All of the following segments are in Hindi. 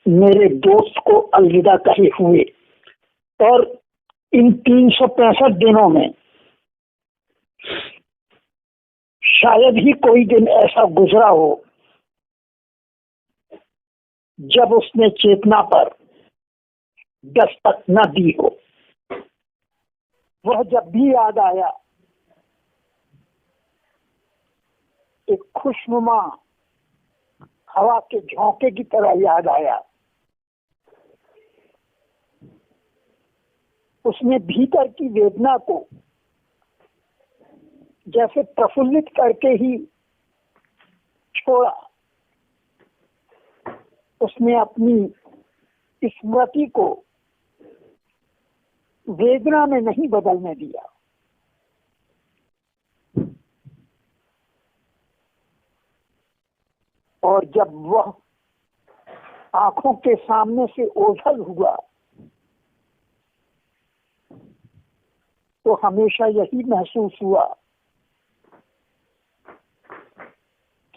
मेरे दोस्त को अलविदा कहे हुए। और इन 365 दिनों में शायद ही कोई दिन ऐसा गुजरा हो जब उसने चेतना पर दस्तक न दी हो। वह जब भी याद आया, एक खुशनुमा हवा के झोंके की तरह याद आया। उसने भीतर की वेदना को जैसे प्रफुल्लित करके ही छोड़ा। उसने अपनी स्मृति को वेदना में नहीं बदलने दिया। और जब वह आंखों के सामने से ओझल हुआ तो हमेशा यही महसूस हुआ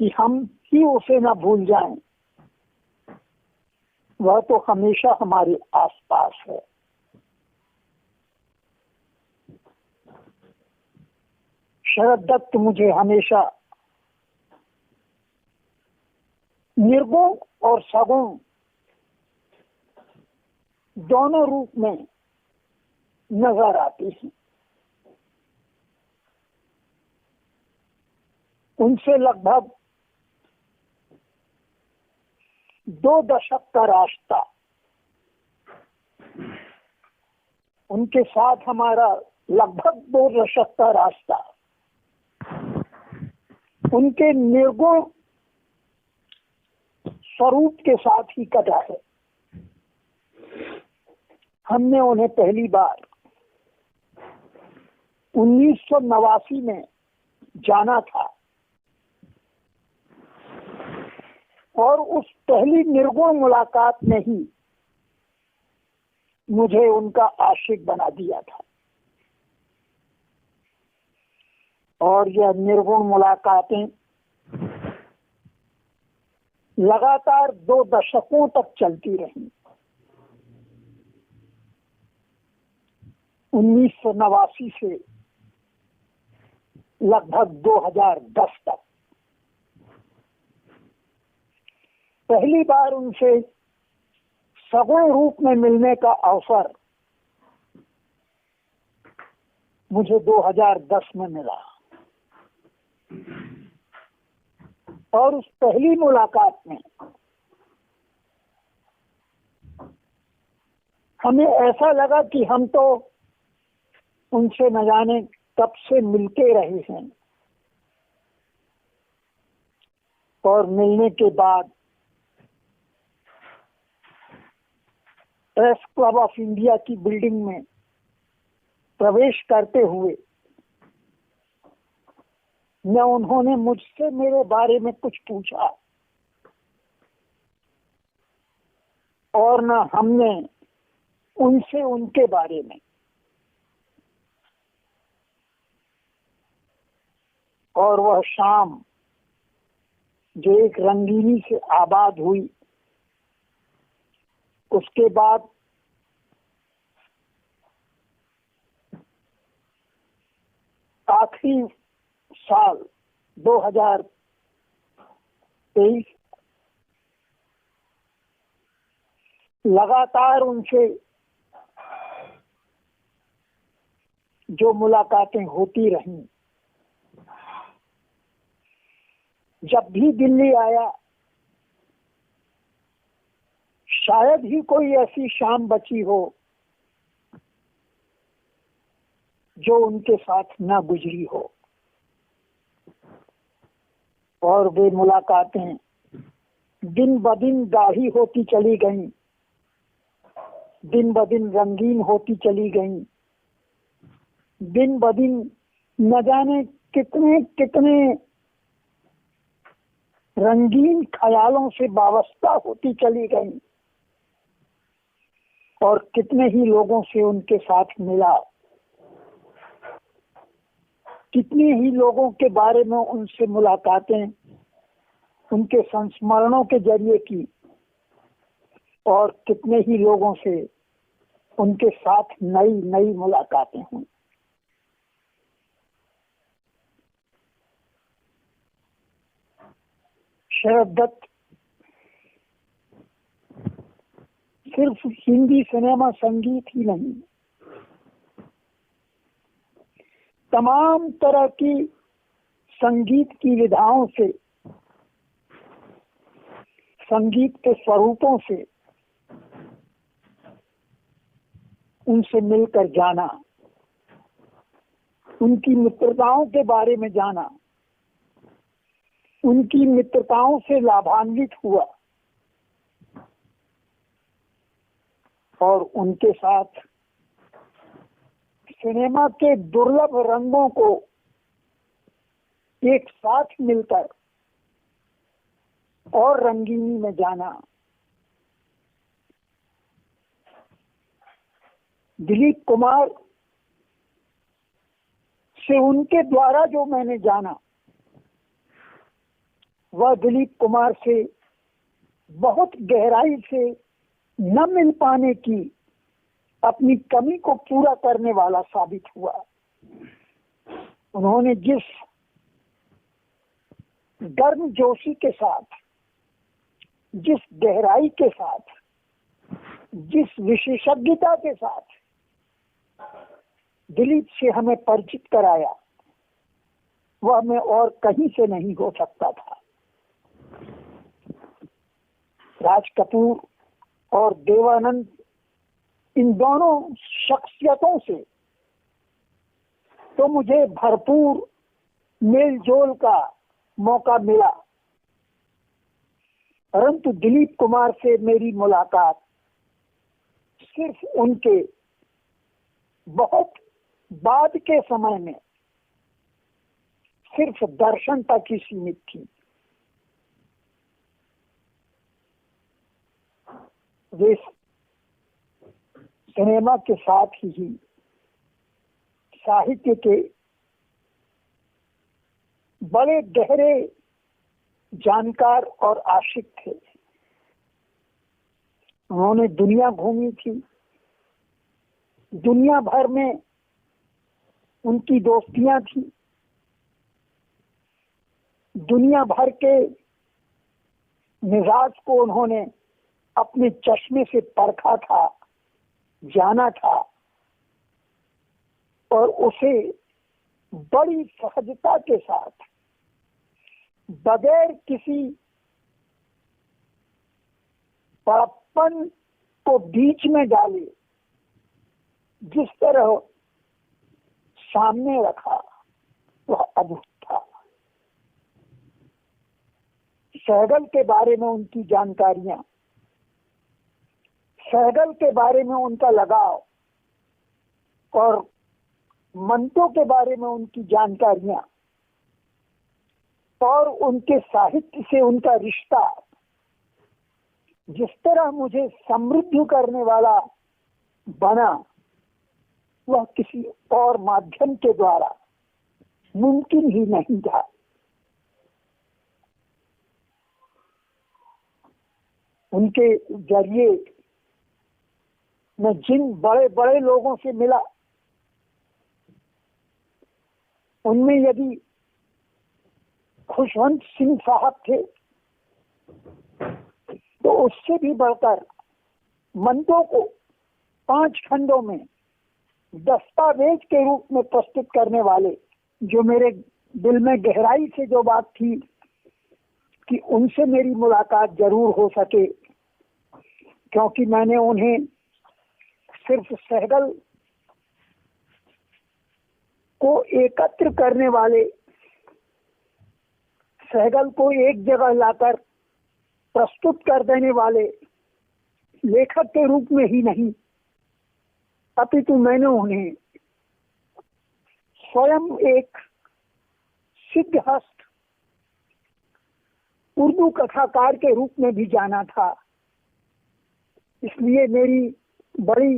कि हम ही उसे न भूल जाएं। वह तो हमेशा हमारे आसपास है। शरद दत्त मुझे हमेशा निर्गुण और सगुण दोनों रूप में नजर आती हैं। उनसे लगभग 2 दशक का रास्ता, उनके साथ हमारा लगभग 2 दशक का रास्ता उनके निर्गुण स्वरूप के साथ ही कटा है। हमने उन्हें पहली बार 1989 में जाना था और उस पहली निर्गुण मुलाकात ने ही मुझे उनका आशिक बना दिया था। और यह निर्गुण मुलाकातें लगातार 2 दशकों तक चलती रही। 1989 से लगभग 2010 तक। पहली बार उनसे सगुण रूप में मिलने का अवसर मुझे 2010 में मिला। और उस पहली मुलाकात में हमें ऐसा लगा कि हम तो उनसे न जाने कब से मिलते रहे हैं। और मिलने के बाद प्रेस क्लब ऑफ इंडिया की बिल्डिंग में प्रवेश करते हुए न उन्होंने मुझसे मेरे बारे में कुछ पूछा और न हमने उनसे उनके बारे में। और वह शाम जो एक रंगीनी से आबाद हुई, उसके बाद आखिरी साल 2023 लगातार उनसे जो मुलाकातें होती रहीं। जब भी दिल्ली आया, शायद ही कोई ऐसी शाम बची हो जो उनके साथ न गुजरी हो। और वे मुलाकातें दिन ब दिन गाढ़ी होती चली गईं, दिन ब दिन रंगीन होती चली गईं, दिन ब दिन न जाने कितने कितने रंगीन ख्यालों से वाबस्ता होती चली गईं। और कितने ही लोगों से उनके साथ मिला, कितने ही लोगों के बारे में उनसे मुलाकातें उनके संस्मरणों के जरिए की। और कितने ही लोगों से उनके साथ नई नई मुलाकातें हुई। शरद दत्त सिर्फ हिंदी सिनेमा संगीत ही नहीं, तमाम तरह की संगीत की विधाओं से, संगीत के स्वरूपों से उनसे मिलकर जाना, उनकी मित्रताओं के बारे में जाना, उनकी मित्रताओं से लाभान्वित हुआ और उनके साथ सिनेमा के दुर्लभ रंगों को एक साथ मिलकर और रंगीनी में जाना। दिलीप कुमार से उनके द्वारा जो मैंने जाना, वह दिलीप कुमार से बहुत गहराई से न मिल पाने की अपनी कमी को पूरा करने वाला साबित हुआ। उन्होंने जिस गर्मजोशी के साथ, जिस गहराई के साथ, जिस विशेषज्ञता के साथ दिलीप से हमें परिचित कराया, वह हमें और कहीं से नहीं हो सकता था। राज कपूर और देवानंद, इन दोनों शख्सियतों से तो मुझे भरपूर मेल जोल का मौका मिला, परंतु दिलीप कुमार से मेरी मुलाकात सिर्फ उनके बहुत बाद के समय में सिर्फ दर्शन तक ही सीमित थी। वे सिनेमा के साथ ही साहित्य के बड़े गहरे जानकार और आशिक थे। उन्होंने दुनिया घूमी थी, दुनिया भर में उनकी दोस्तियां थी, दुनिया भर के मिजाज को उन्होंने अपने चश्मे से परखा था, जाना था और उसे बड़ी सहजता के साथ, बगैर किसी बड़प्पन को बीच में डाले, जिस तरह सामने रखा, वह अद्भुत था। सहगल के बारे में उनकी जानकारियां, सहगल के बारे में उनका लगाव और मंटो के बारे में उनकी जानकारियां और उनके साहित्य से उनका रिश्ता जिस तरह मुझे समृद्ध करने वाला बना, वह किसी और माध्यम के द्वारा मुमकिन ही नहीं था। उनके जरिए मैं जिन बड़े बड़े लोगों से मिला, उनमें यदि खुशवंत सिंह साहब थे, तो उससे भी बढ़कर मंटो को 5 खंडों में दस्तावेज के रूप में प्रस्तुत करने वाले, जो मेरे दिल में गहराई से जो बात थी कि उनसे मेरी मुलाकात जरूर हो सके, क्योंकि मैंने उन्हें सिर्फ सहगल को एकत्र करने वाले, सहगल को एक जगह लाकर प्रस्तुत कर देने वाले लेखक के रूप में ही नहीं, अपितु मैंने उन्हें स्वयं एक सिद्धहस्त उर्दू कथाकार के रूप में भी जाना था। इसलिए मेरी बड़ी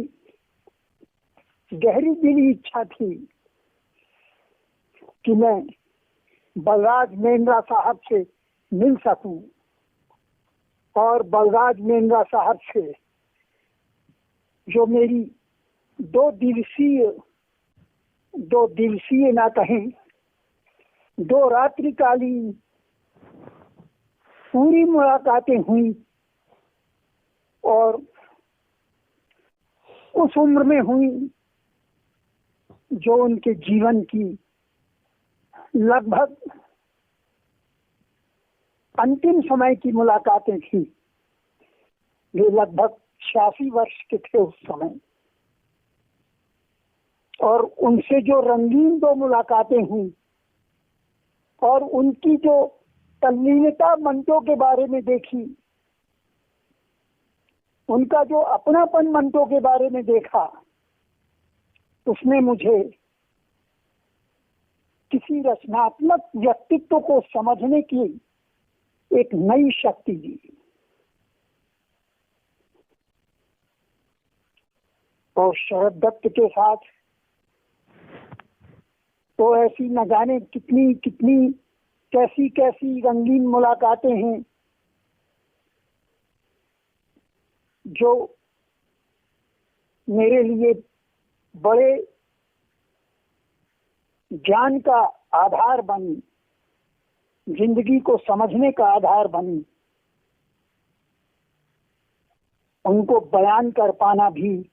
गहरी दिली इच्छा थी कि मैं बलराज मेंद्रा साहब से मिल सकूं और बलराज मेंद्रा साहब से जो मेरी दो दिवसीय ना कहें, 2 रात्रिकालीन पूरी मुलाकातें हुई और उस उम्र में हुई जो उनके जीवन की लगभग अंतिम समय की मुलाकातें थी। वे लगभग 86 वर्ष के थे उस समय, और उनसे जो रंगीन 2 मुलाकातें हुई और उनकी जो तल्लीनता मंटो के बारे में देखी, उनका जो अपनापन मंटो के बारे में देखा, उसने मुझे किसी रचनात्मक व्यक्तित्व को समझने की एक नई शक्ति दी। और शरद दत्त के साथ तो ऐसी न जाने कितनी कितनी कैसी कैसी रंगीन मुलाकातें हैं जो मेरे लिए बड़े ज्ञान का आधार बनी, जिंदगी को समझने का आधार बनी। उनको बयान कर पाना भी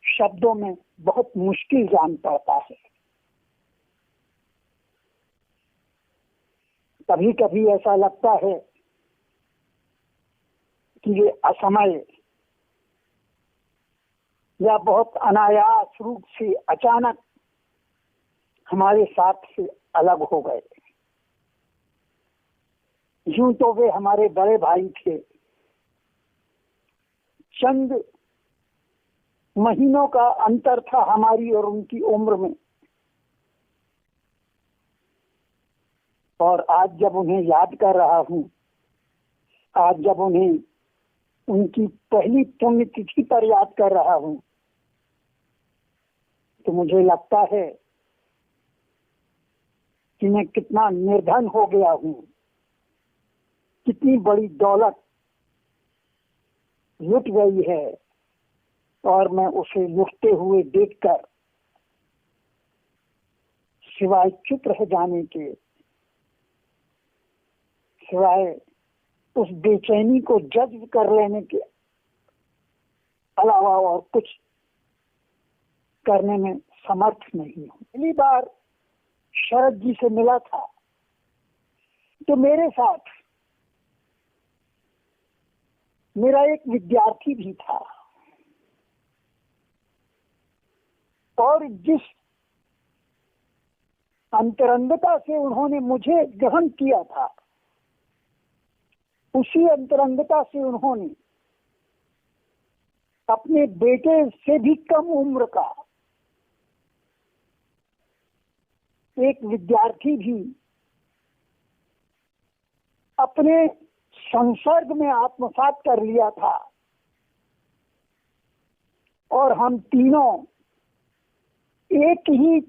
शब्दों में बहुत मुश्किल जान पड़ता है। कभी कभी ऐसा लगता है कि ये असमय या बहुत अनायास रूप से अचानक हमारे साथ से अलग हो गए। यूं तो वे हमारे बड़े भाई थे। चंद महीनों का अंतर था हमारी और उनकी उम्र में, और आज जब उन्हें याद कर रहा हूं, आज जब उन्हें उनकी पहली पुण्यतिथि पर याद कर रहा हूं, तो मुझे लगता है कि मैं कितना निर्धन हो गया हूं, कितनी बड़ी दौलत लुट गई है, और मैं उसे लुटते हुए देखकर सिवाय चुप रह जाने के, सिवाय उस बेचैनी को जज्ब कर लेने के अलावा और कुछ करने में समर्थ नहीं हूं। पहली बार शरद जी से मिला था तो मेरे साथ मेरा एक विद्यार्थी भी था, और जिस अंतरंगता से उन्होंने मुझे ग्रहण किया था, उसी अंतरंगता से उन्होंने अपने बेटे से भी कम उम्र का एक विद्यार्थी भी अपने संसर्ग में आत्मसात कर लिया था, और हम तीनों एक ही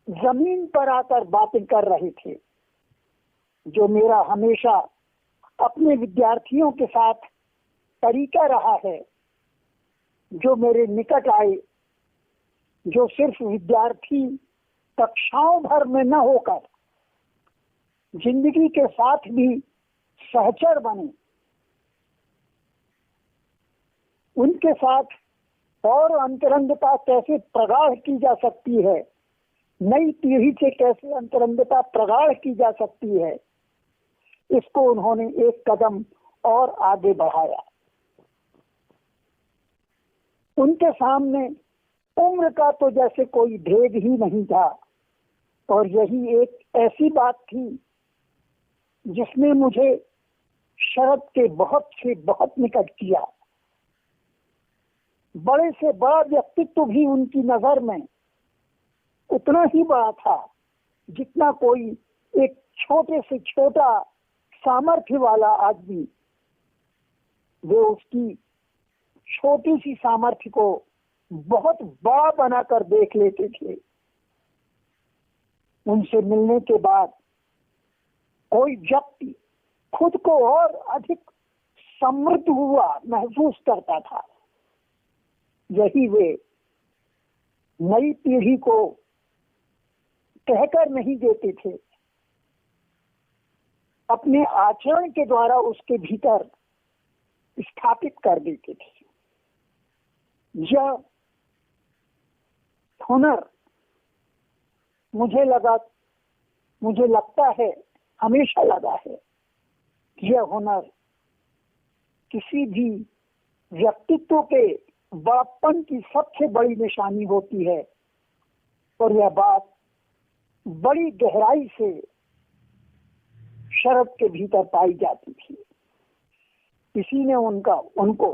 जमीन पर आकर बातें कर रहे थे। जो मेरा हमेशा अपने विद्यार्थियों के साथ तरीका रहा है, जो मेरे निकट आए, जो सिर्फ विद्यार्थी कक्षाओं भर में न होकर जिंदगी के साथ भी सहचर बने, उनके साथ और अंतरंगता कैसे प्रगाढ़ की जा सकती है, नई पीढ़ी से कैसे अंतरंगता प्रगाढ़ की जा सकती है, इसको उन्होंने एक कदम और आगे बढ़ाया। उनके सामने उम्र का तो जैसे कोई भेद ही नहीं था, और यही एक ऐसी बात थी जिसने मुझे शरद के बहुत से बहुत निकट किया। बड़े से बड़ा व्यक्तित्व भी उनकी नजर में उतना ही बड़ा था जितना कोई एक छोटे से छोटा सामर्थ्य वाला आदमी वे उसकी छोटी सी सामर्थ्य को बहुत बड़ा बनाकर देख लेते थे। उनसे मिलने के बाद कोई व्यक्ति खुद को और अधिक समृद्ध हुआ महसूस करता था। यही वे नई पीढ़ी को कहकर नहीं देते थे, अपने आचरण के द्वारा उसके भीतर स्थापित कर देते थे। यह हुनर मुझे लगता है, हमेशा लगा है, यह हुनर किसी भी व्यक्तित्व के बड़प्पन की सबसे बड़ी निशानी होती है। और यह बात बड़ी गहराई से शरद के भीतर पाई जाती थी। इसी ने उनको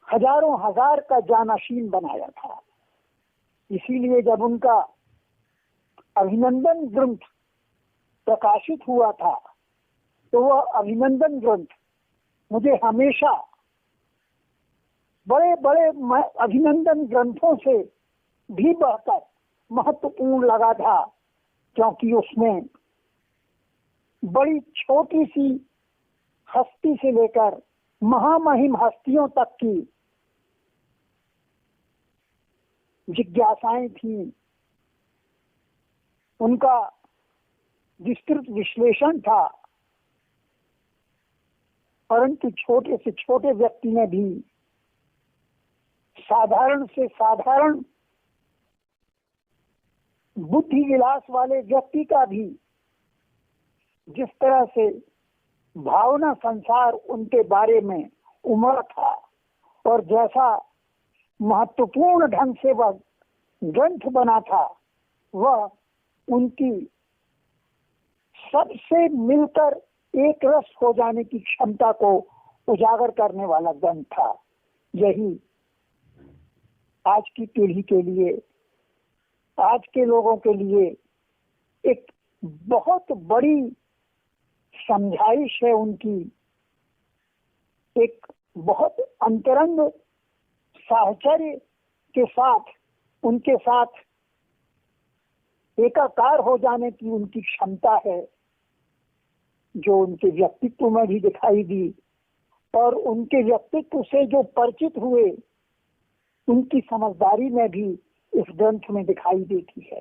हजारों हजार का जानशीन बनाया था। इसीलिए जब उनका अभिनंदन ग्रंथ प्रकाशित हुआ था, तो वह अभिनंदन ग्रंथ मुझे हमेशा बड़े बड़े अभिनंदन ग्रंथों से भी बढ़कर महत्वपूर्ण लगा था, क्योंकि उसमें बड़ी छोटी सी हस्ती से लेकर महामहिम हस्तियों तक की जिज्ञासाएं थी, उनका विस्तृत विश्लेषण था। परंतु छोटे से छोटे व्यक्ति ने भी, साधारण से साधारण बुद्धि विलास वाले व्यक्ति का भी जिस तरह से भावना संसार उनके बारे में उमड़ा था और जैसा महत्वपूर्ण ढंग से वह ग्रंथ बना था, वह उनकी सबसे मिलकर एक रस हो जाने की क्षमता को उजागर करने वाला ग्रंथ था। यही आज की पीढ़ी के लिए, आज के लोगों के लिए एक बहुत बड़ी समझाइश है उनकी, एक बहुत अंतरंग साहचर्य के साथ उनके साथ एकाकार हो जाने की उनकी क्षमता है, जो उनके व्यक्तित्व में भी दिखाई दी और उनके व्यक्तित्व से जो परिचित हुए उनकी समझदारी में भी इस ग्रंथ में दिखाई देती है।